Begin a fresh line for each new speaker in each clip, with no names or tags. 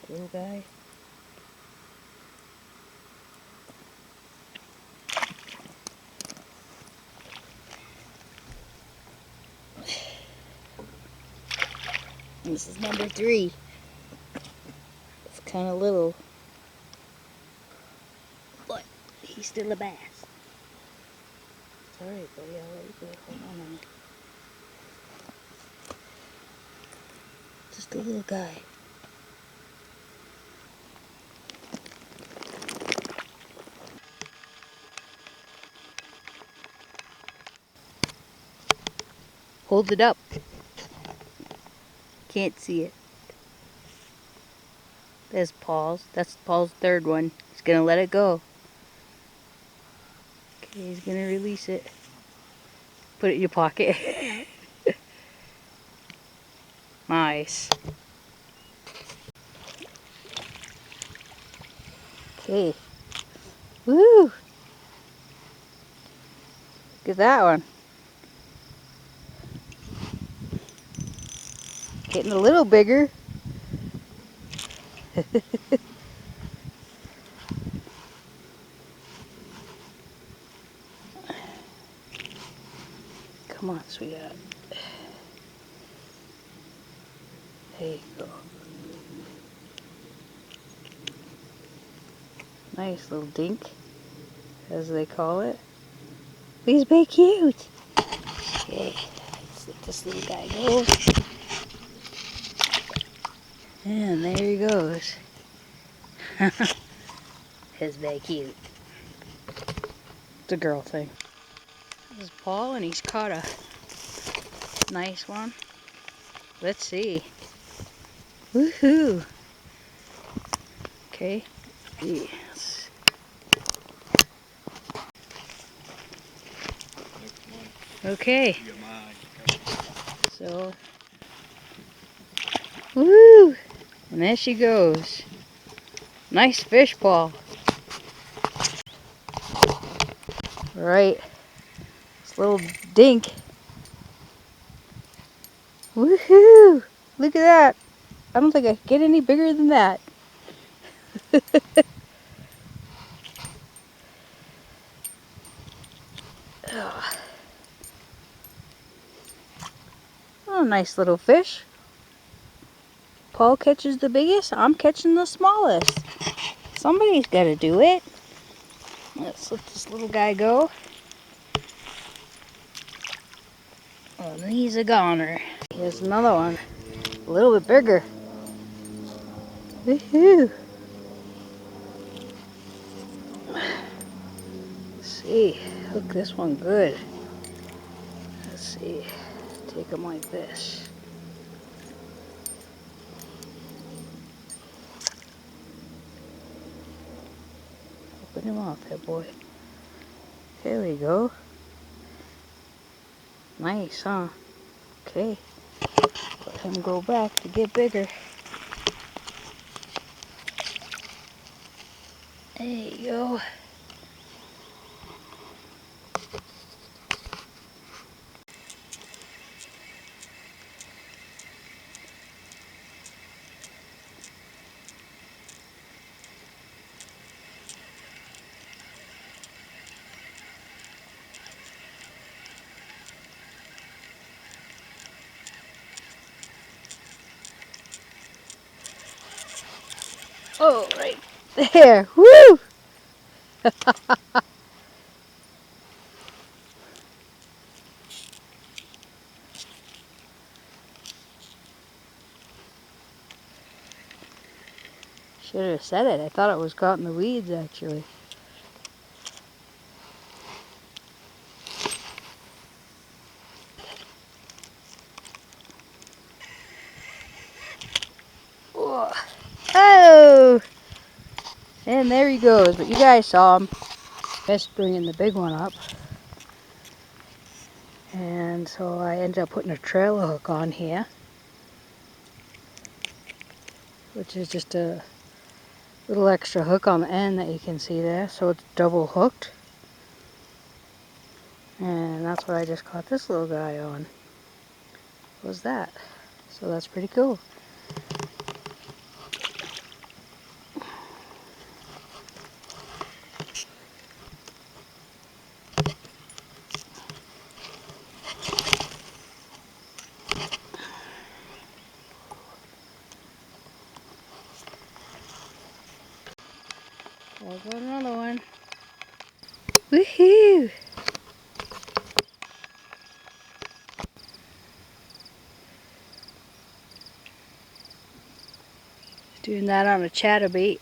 Little guy. This is number 3. It's kind of little, but he's still a bass. It's alright, buddy. I'll let you go. Hold on a minute. Just a little guy. Hold it up. Can't see it. There's Paul's. That's Paul's third one. He's gonna let it go. Okay, he's gonna release it. Put it in your pocket. Nice. Okay. Woo! Look at that one. Getting a little bigger. Come on, sweetheart. There you go. Nice little dink, as they call it. He's very cute. Okay, let's let this little guy go. And there he goes. He's very cute. It's a girl thing. This is Paul, and he's caught a nice one. Let's see. Woohoo! Okay. Yes. Okay. So, woo! And there she goes. Nice fish, Paul. Right. This little dink. Woohoo! Look at that. I don't think I could get any bigger than that. Oh, nice little fish. Paul catches the biggest, I'm catching the smallest. Somebody's got to do it. Let's let this little guy go. Oh, and he's a goner. Here's another one. A little bit bigger. Woohoo! Let's see. Hook this one good. Let's see. Take him like this. Open him up here, boy. There we go. Nice, huh? Okay. Let him go back to get bigger. There you go. Oh, right there. Woo! Should have said it. I thought it was caught in the weeds, actually. Whoa. Oh! And there he goes. But you guys saw him. Missed bringing the big one up. And so I ended up putting a trailer hook on here, which is just a little extra hook on the end that you can see there, so it's double hooked. And that's what I just caught this little guy on. Was that? So that's pretty cool. There goes another one. Woohoo! Doing that on a chatterbait.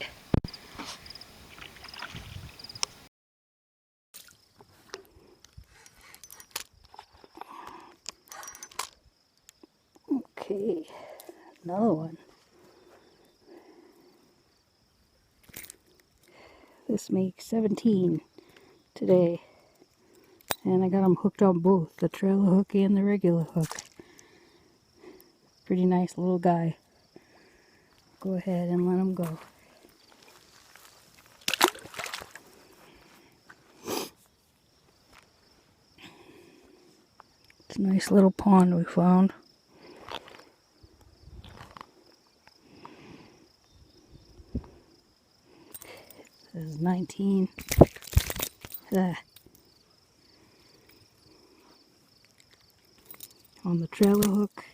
Okay, another one. This makes 17 today. And I got them hooked on both, the trailer hook and the regular hook. Pretty nice little guy. Go ahead and let him go. It's a nice little pond we found. This is 19. On the trailer hook.